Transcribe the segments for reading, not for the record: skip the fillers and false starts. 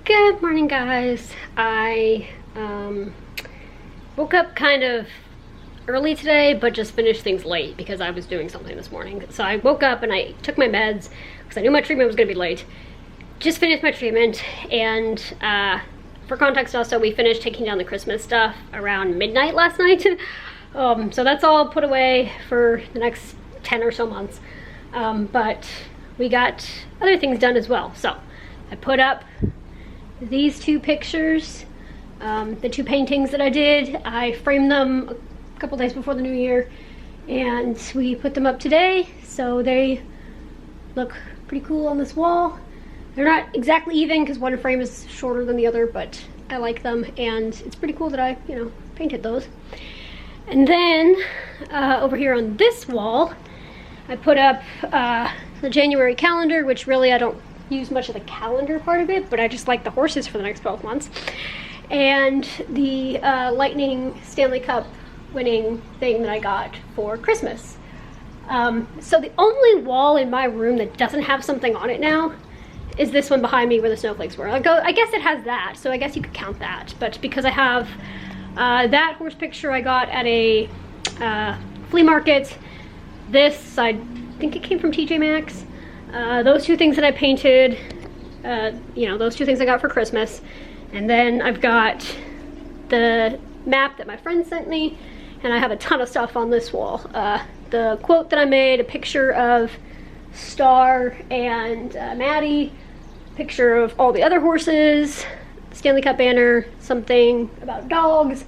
Good morning, guys. I woke up kind of early today, but just finished things late because I was doing something this morning. So I woke up and I took my meds because I knew my treatment was going to be late. Just finished my treatment, and for context also, we finished taking down the Christmas stuff around midnight last night. So that's all put away for the next 10 or so months. But we got other things done as well. So I put up these two pictures, the two paintings that I did. I framed them a couple days before the new year, and we put them up today, so they look pretty cool on this wall. They're not exactly even because one frame is shorter than the other, but I like them, and it's pretty cool that I, painted those. And then over here on this wall, I put up the January calendar, which really I don't use much of the calendar part of it, but I just like the horses for the next 12 months. And the Lightning Stanley Cup winning thing that I got for Christmas. So the only wall in my room that doesn't have something on it now is this one behind me where the snowflakes were. I guess it has that, so I guess you could count that. But because I have that horse picture I got at a flea market, this, I think it came from TJ Maxx. Those two things that I painted, those two things I got for Christmas. And then I've got the map that my friend sent me, and I have a ton of stuff on this wall. The quote that I made, a picture of Star and Maddie, picture of all the other horses, Stanley Cup banner, something about dogs,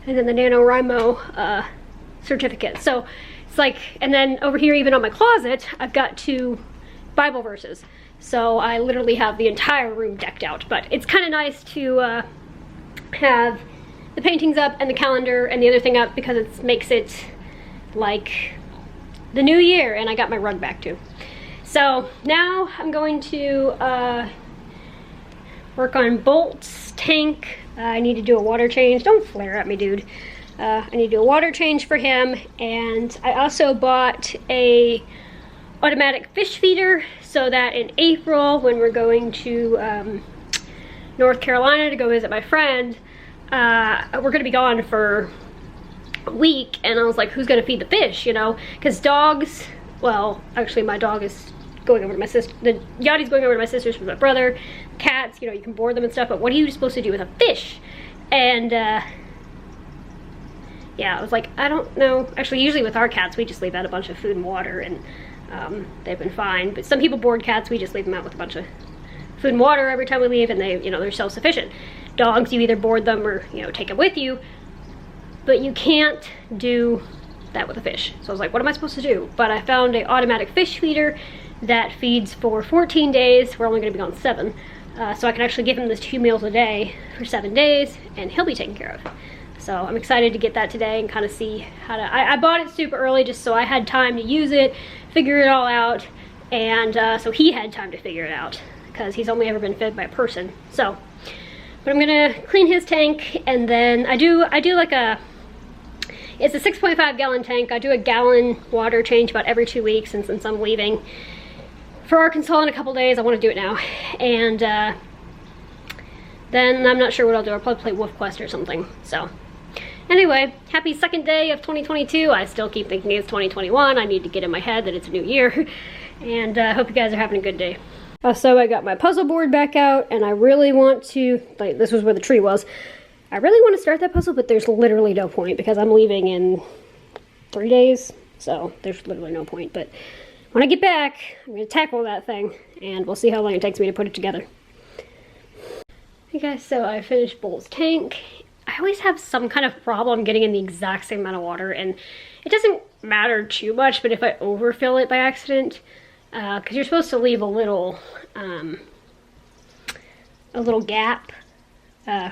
and then the NaNoWriMo certificate. So it's like, and then over here, even on my closet, I've got two Bible verses. So I literally have the entire room decked out, but it's kind of nice to have the paintings up and the calendar and the other thing up because it makes it like the new year, and I got my rug back too. So now I'm going to work on Bolt's tank. I need to do a water change. Don't flare at me, dude. I need to do a water change for him, and I also bought a automatic fish feeder so that in April, when we're going to North Carolina to go visit my friend, we're gonna be gone for a week, and I was like, who's gonna feed the fish, because dogs, well, actually my dog is going over to my sister, Yachty's going over to my sister's with my brother. Cats, you can board them and stuff, but what are you supposed to do with a fish? And yeah, I was like, I don't know. Actually, usually with our cats, we just leave out a bunch of food and water, and they've been fine. But some people board cats, we just leave them out with a bunch of food and water every time we leave, and they, they're self-sufficient. Dogs, you either board them or, take them with you, but you can't do that with a fish. So I was like, what am I supposed to do? But I found an automatic fish feeder that feeds for 14 days. We're only gonna be gone 7. So I can actually give him this 2 meals a day for 7 days, and he'll be taken care of. So I'm excited to get that today and kind of see how to, I bought it super early just so I had time to use it, figure it all out, and so he had time to figure it out because he's only ever been fed by a person. So, but I'm gonna clean his tank, and then I do like it's a 6.5 gallon tank. I do a gallon water change about every 2 weeks, and since I'm leaving for Arkansas in a couple days, I want to do it now. And then I'm not sure what I'll do. I'll probably play Wolf Quest or something. So anyway, happy second day of 2022. I still keep thinking it's 2021. I need to get in my head that it's a new year. And I hope you guys are having a good day. So I got my puzzle board back out, and I really want to, like, this was where the tree was. I really want to start that puzzle, but there's literally no point because I'm leaving in 3 days. So there's literally no point. But when I get back, I'm going to tackle that thing, and we'll see how long it takes me to put it together. Hey guys, so I finished Bolt's tank. I always have some kind of problem getting in the exact same amount of water, and it doesn't matter too much, but if I overfill it by accident, because you're supposed to leave a little gap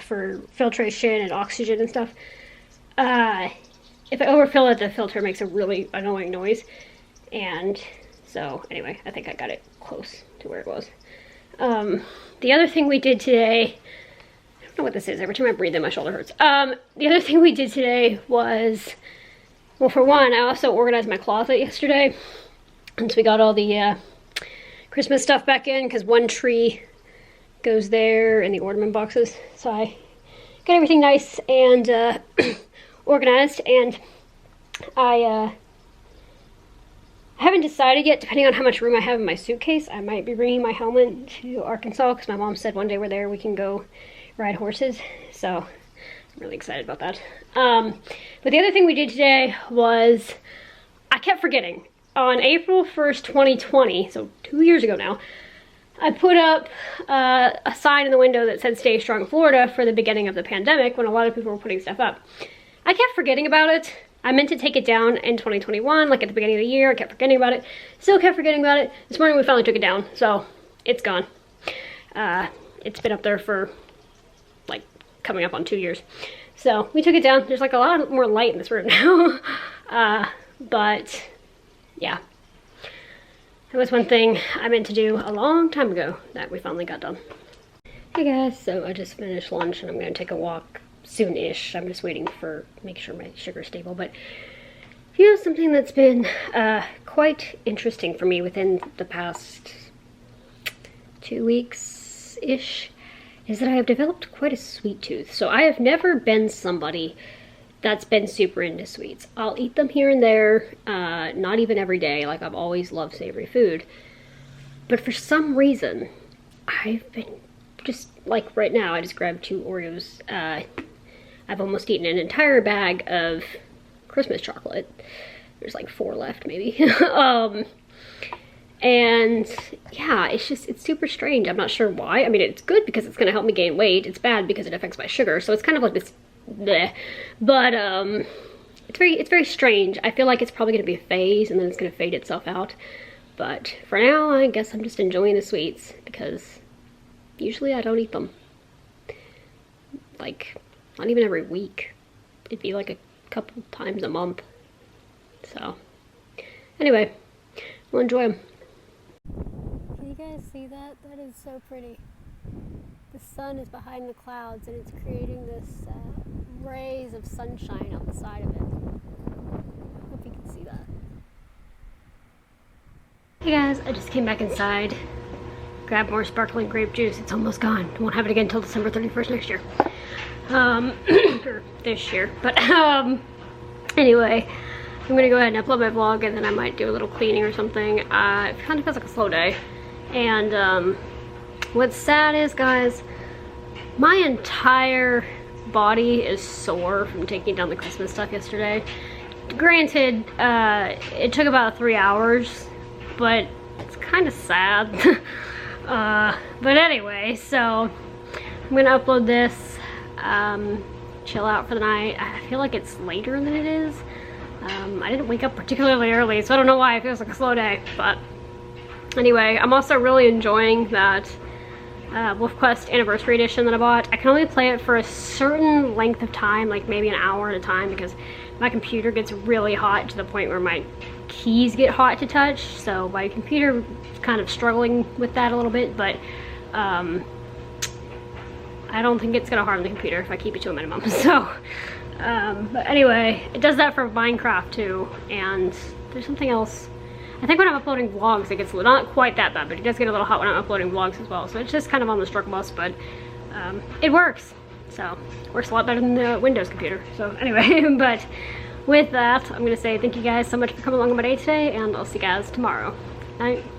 for filtration and oxygen and stuff. If I overfill it, the filter makes a really annoying noise, and so anyway, I think I got it close to where it was. The other thing we did today, I don't know what this is, every time I breathe in my shoulder hurts. The other thing we did today was, well, for one, I also organized my closet yesterday, and so we got all the Christmas stuff back in, because one tree goes there and the ornament boxes. So I got everything nice and organized, and I haven't decided yet, depending on how much room I have in my suitcase. I might be bringing my helmet to Arkansas because my mom said one day we're there we can go ride horses. So I'm really excited about that. But the other thing we did today was, I kept forgetting. On April 1st, 2020, so 2 years ago now, I put up a sign in the window that said "Stay Strong Florida" for the beginning of the pandemic, when a lot of people were putting stuff up. I kept forgetting about it. I meant to take it down in 2021, like at the beginning of the year. I kept forgetting about it. Still kept forgetting about it. This morning we finally took it down, so it's gone. It's been up there for like coming up on 2 years. So we took it down. There's like a lot more light in this room now. But yeah, that was one thing I meant to do a long time ago that we finally got done. Hey guys, so I just finished lunch and I'm gonna take a walk soon-ish. I'm just waiting for, make sure my sugar's stable. But you know, something that's been quite interesting for me within the past 2 weeks-ish is that I have developed quite a sweet tooth. So I have never been somebody that's been super into sweets. I'll eat them here and there, not even every day. Like, I've always loved savory food. But for some reason, I've been just, like right now, I just grabbed 2 Oreos. I've almost eaten an entire bag of Christmas chocolate. There's like 4 left, maybe. And yeah, it's super strange. I'm not sure why. I mean, it's good because it's gonna help me gain weight. It's bad because it affects my sugar. So it's kind of like this, bleh. But it's very strange. I feel like it's probably gonna be a phase and then it's gonna fade itself out. But for now, I guess I'm just enjoying the sweets because usually I don't eat them. Like, not even every week. It'd be like a couple times a month. So, anyway, we'll enjoy them. Can you guys see that? That is so pretty. The sun is behind the clouds and it's creating this rays of sunshine on the side of it. Hope you can see that. Hey guys, I just came back inside. Grabbed more sparkling grape juice. It's almost gone. Won't have it again until December 31st next year. Or this year. But anyway, I'm gonna go ahead and upload my vlog and then I might do a little cleaning or something. It kind of feels like a slow day. And what's sad is, guys, my entire body is sore from taking down the Christmas stuff yesterday. Granted, it took about 3 hours, but it's kind of sad. But anyway, so I'm gonna upload this, chill out for the night. I feel like it's later than it is. I didn't wake up particularly early, so I don't know why it feels like a slow day. But anyway, I'm also really enjoying that WolfQuest Anniversary Edition that I bought. I can only play it for a certain length of time, like maybe an hour at a time, because my computer gets really hot to the point where my keys get hot to touch. So my computer is kind of struggling with that a little bit, but I don't think it's gonna harm the computer if I keep it to a minimum. So, but anyway, it does that for Minecraft too. And there's something else. I think when I'm uploading vlogs, it gets not quite that bad, but it does get a little hot when I'm uploading vlogs as well. So it's just kind of on the struggle bus, but it works. So, it works a lot better than the Windows computer. So anyway, but with that, I'm gonna say thank you guys so much for coming along on my day today, and I'll see you guys tomorrow. Night.